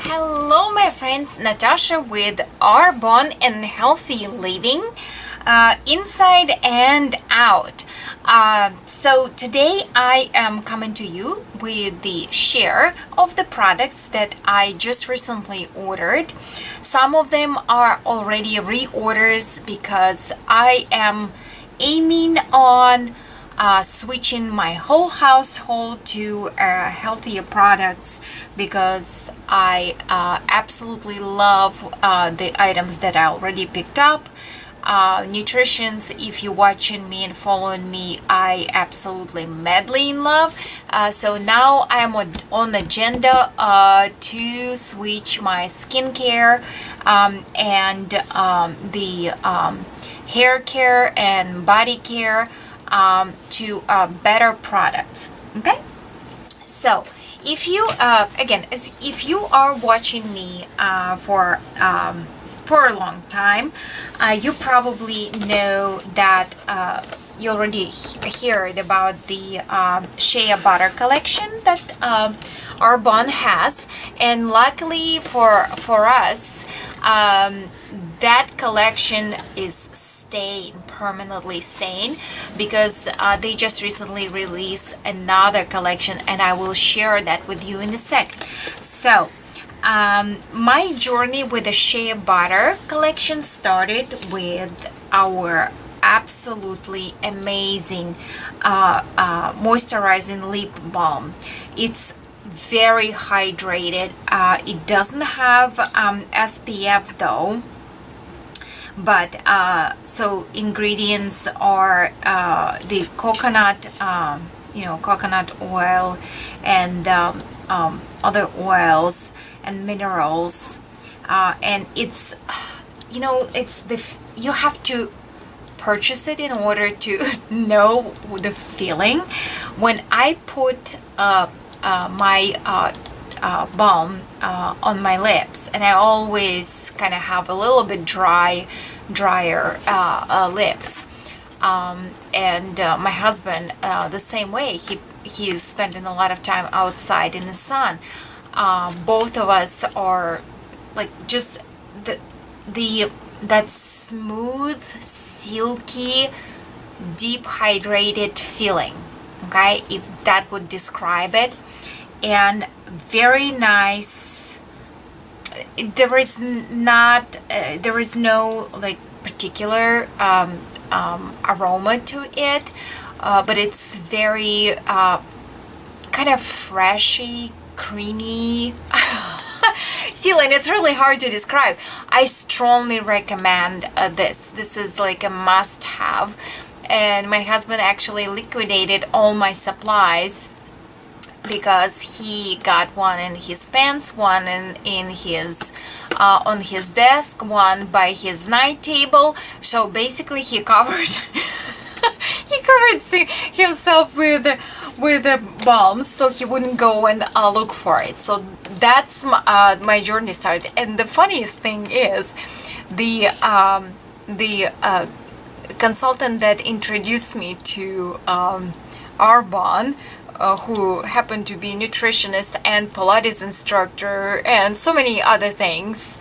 Hello my friends, Natasha with Arbonne and Healthy Living, inside and out. So today I am coming to you with the share of the products that I just recently ordered. Some of them are already reorders because I am aiming on switching my whole household to healthier products because I absolutely love the items that I already picked up. Nutritions, if you're watching me and following me, I absolutely madly in love. So now I'm on agenda to switch my skincare and the hair care and body care to better products. Okay, so if you if you are watching me for a long time, you probably know that you already heard about the Shea butter collection that Arbonne has, and luckily for us, that collection is permanently staying because they just recently released another collection, and I will share that with you in a sec. So my journey with the Shea butter collection started with our absolutely amazing moisturizing lip balm. It's very hydrated. It doesn't have SPF though, but so ingredients are the coconut coconut oil and other oils and minerals, and it's you have to purchase it in order to know the feeling. When I put my balm on my lips, and I always kind of have a little bit drier lips, and my husband the same way. He's spending a lot of time outside in the sun. Both of us are like just that smooth, silky, deep hydrated feeling. Okay, if that would describe it. And very nice. There is no like particular aroma to it, but it's very kind of freshy, creamy feeling. It's really hard to describe. I strongly recommend this. This is like a must-have, and my husband actually liquidated all my supplies because he got one in his pants, one in his on his desk, one by his night table. So basically he covered himself with balms so he wouldn't go and look for it. So that's my journey started. And the funniest thing is the consultant that introduced me to Arbonne, who happened to be a nutritionist and Pilates instructor and so many other things,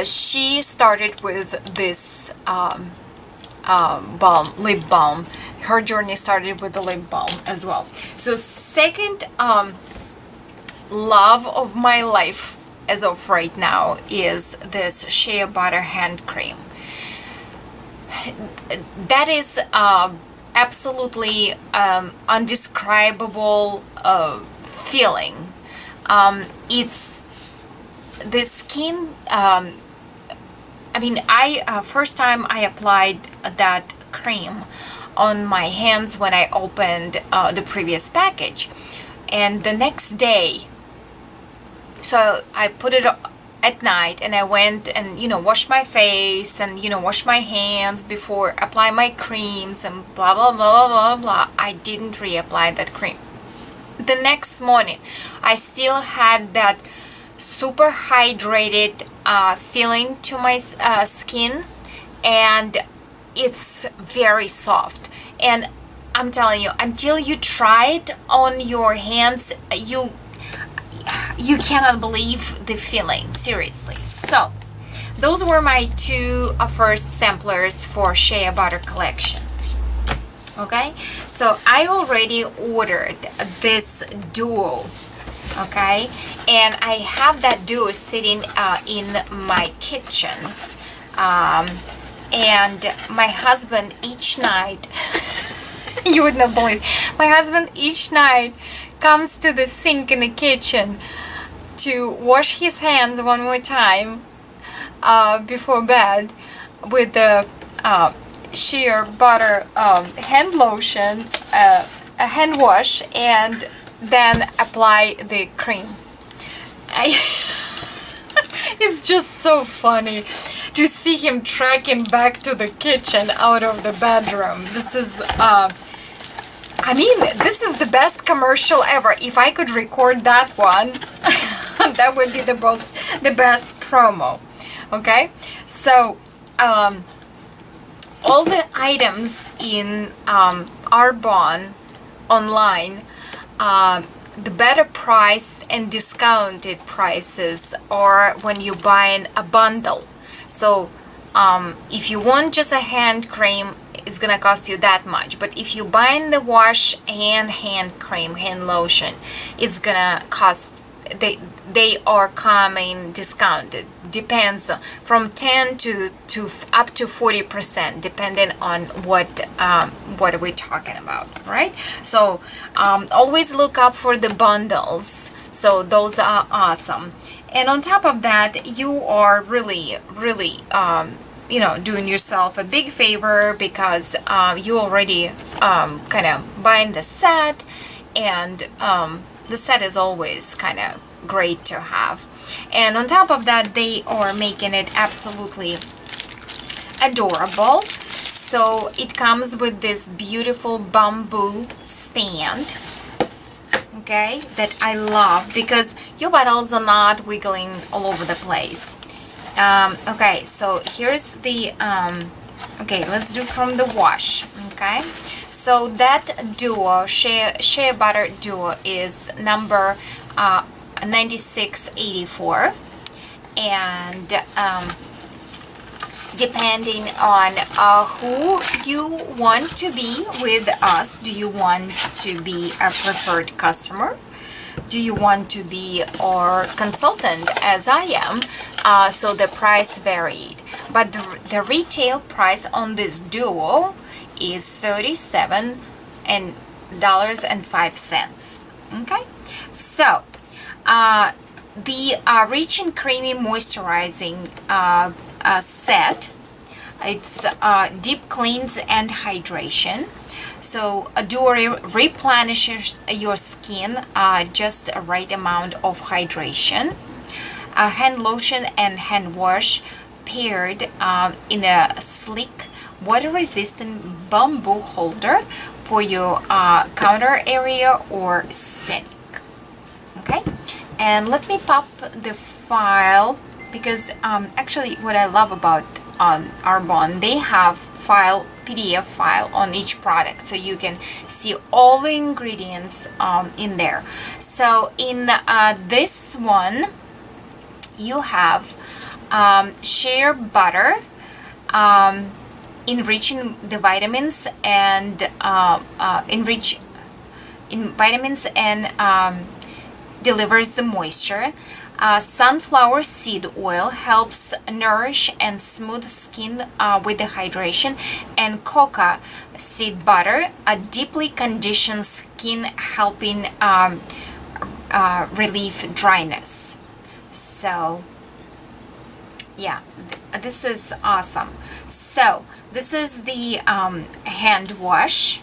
she started with this lip balm. Her journey started with the lip balm as well. So second love of my life as of right now is this Shea butter hand cream. That is absolutely undescribable feeling. It's the skin. First time I applied that cream on my hands when I opened the previous package, and the next day, so I put it at night, and I went and washed my face and washed my hands before apply my creams and blah blah blah blah blah. I didn't reapply that cream. The next morning I still had that super hydrated feeling to my skin, and it's very soft. And I'm telling you, until you try it on your hands, You cannot believe the feeling, seriously. So those were my two first samplers for Shea Butter collection. Okay, so I already ordered this duo, okay, and I have that duo sitting in my kitchen, and my husband each night you would not believe, my husband each night comes to the sink in the kitchen to wash his hands one more time before bed with the Shea Butter hand lotion, a hand wash, and then apply the cream. It's just so funny to see him trekking back to the kitchen out of the bedroom. This is I mean, this is the best commercial ever. If I could record that one, that would be the best promo. Okay, so all the items in Arbonne online, the better price and discounted prices are when you buy a bundle. So if you want just a hand cream, it's gonna cost you that much. But if you buy the wash and hand cream, hand lotion, it's gonna cost, they are coming discounted. Depends from 10 to up to 40%, depending on what are we talking about, right? So always look up for the bundles. So those are awesome. And on top of that, you are really you know, doing yourself a big favor, because you already kind of buying the set, and the set is always kind of great to have. And on top of that, they are making it absolutely adorable. So it comes with this beautiful bamboo stand, okay, that I love, because your bottles are not wiggling all over the place. Okay, so here's the okay, let's do from the wash. Okay, so that duo, Shea Butter duo, is number 9684, and depending on who you want to be with us, do you want to be a preferred customer? Do you want to be our consultant, as I am? So the price varied, but the retail price on this duo is $37.05. Okay, so the Rich and Creamy Moisturizing set, it's deep cleanse and hydration. So a duo replenishes your skin just a right amount of hydration. A hand lotion and hand wash paired in a sleek, water-resistant bamboo holder for your counter area or sink. Okay, and let me pop the file, because actually what I love about Arbonne, they have PDF file on each product, so you can see all the ingredients in there. So in this one, you have Shea Butter, enriching the vitamins and enrich in vitamins and delivers the moisture. Sunflower seed oil helps nourish and smooth skin with the hydration, and coca seed butter, a deeply conditioned skin, helping relieve dryness. So yeah, this is awesome. So this is the hand wash,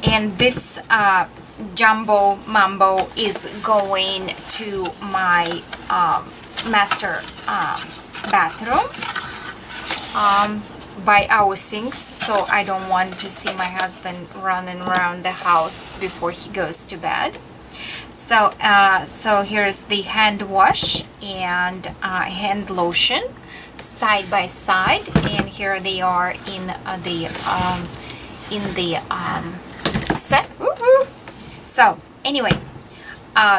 and this jumbo mambo is going to my master bathroom by our sinks, so I don't want to see my husband running around the house before he goes to bed. So so here's the hand wash and hand lotion side by side, and here they are in the set. Woo-hoo! So anyway,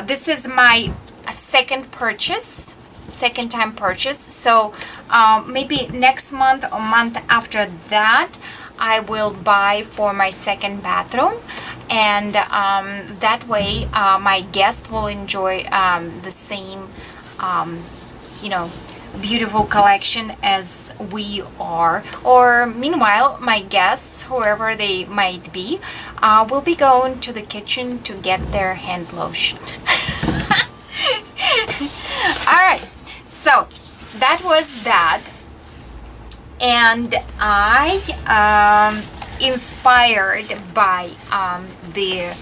this is my second time purchase. So maybe next month or month after that, I will buy for my second bathroom, and that way my guest will enjoy the same you know, beautiful collection as we are. Or meanwhile, my guests, whoever they might be, will be going to the kitchen to get their hand lotion. Alright, so that was that. And I inspired by the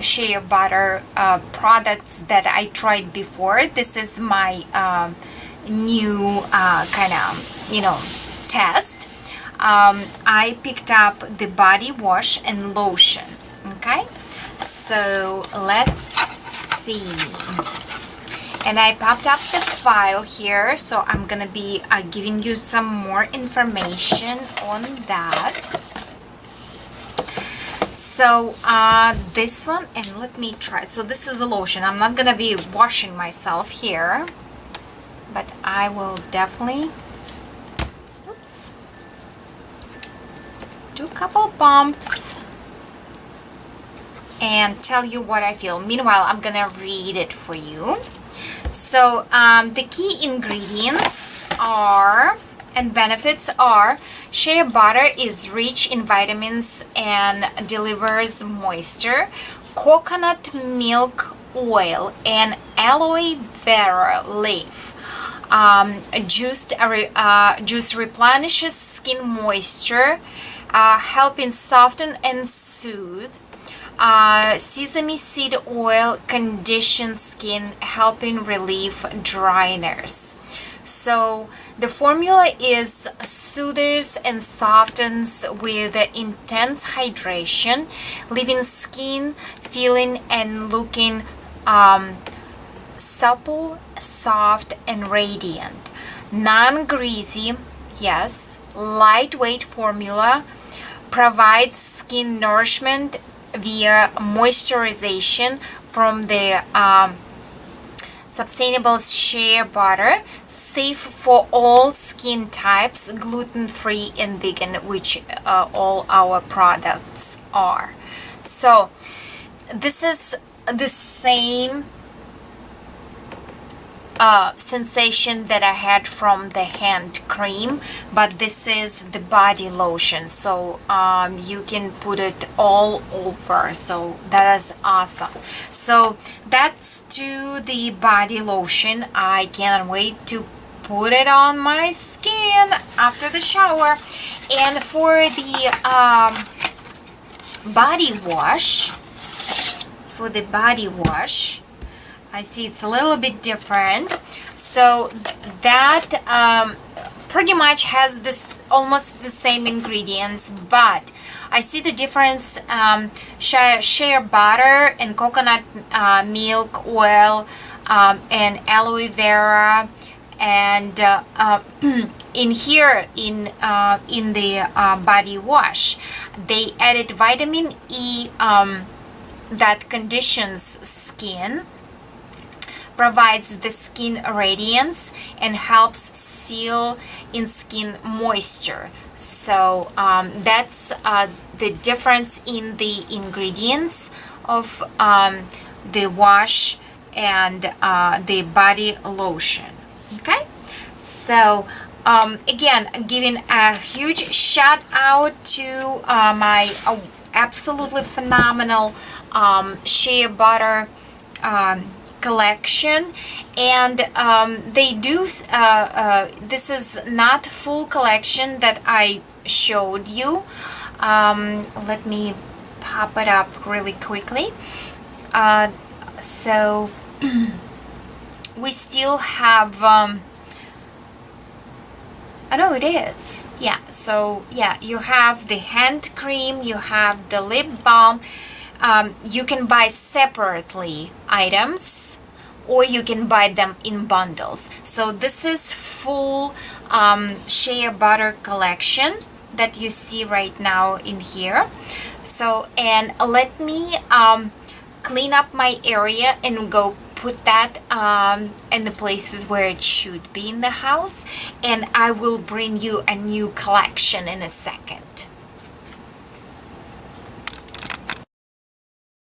shea butter products that I tried before. This is my new kind of, you know, test. I picked up the body wash and lotion. Okay, so let's see. And I popped up the file here, so I'm gonna be giving you some more information on that. So this one, and let me try. So this is a lotion. I'm not gonna be washing myself here, but I will definitely, oops, do a couple bumps and tell you what I feel. Meanwhile, I'm gonna read it for you. So the key ingredients are and benefits are: shea butter is rich in vitamins and delivers moisture. Coconut milk oil and aloe vera leaf juice replenishes skin moisture, helping soften and soothe. Sesame seed oil conditions skin, helping relieve dryness. So the formula is soothes and softens with intense hydration, leaving skin feeling and looking supple, soft, and radiant. Non-greasy, yes, lightweight formula provides skin nourishment via moisturization from the sustainable shea butter, safe for all skin types, gluten-free and vegan, which all our products are. So this is the same sensation that I had from the hand cream, but this is the body lotion, so you can put it all over, so that is awesome. So that's to the body lotion. I can't wait to put it on my skin after the shower. And for the body wash, I see it's a little bit different. So that pretty much has this almost the same ingredients, but I see the difference. Shea butter and coconut milk oil and aloe vera, and in here in the body wash they added vitamin E that conditions skin, provides the skin radiance, and helps seal in skin moisture. So that's the difference in the ingredients of the wash and the body lotion. Okay, so again, giving a huge shout out to my absolutely phenomenal shea butter collection. And they do this is not full collection that I showed you. Let me pop it up really quickly. So we still have I know it is, yeah. So yeah, you have the hand cream, you have the lip balm. You can buy separately items, or you can buy them in bundles. So this is full shea butter collection that you see right now in here. So, and let me clean up my area and go put that in the places where it should be in the house, and I will bring you a new collection in a second.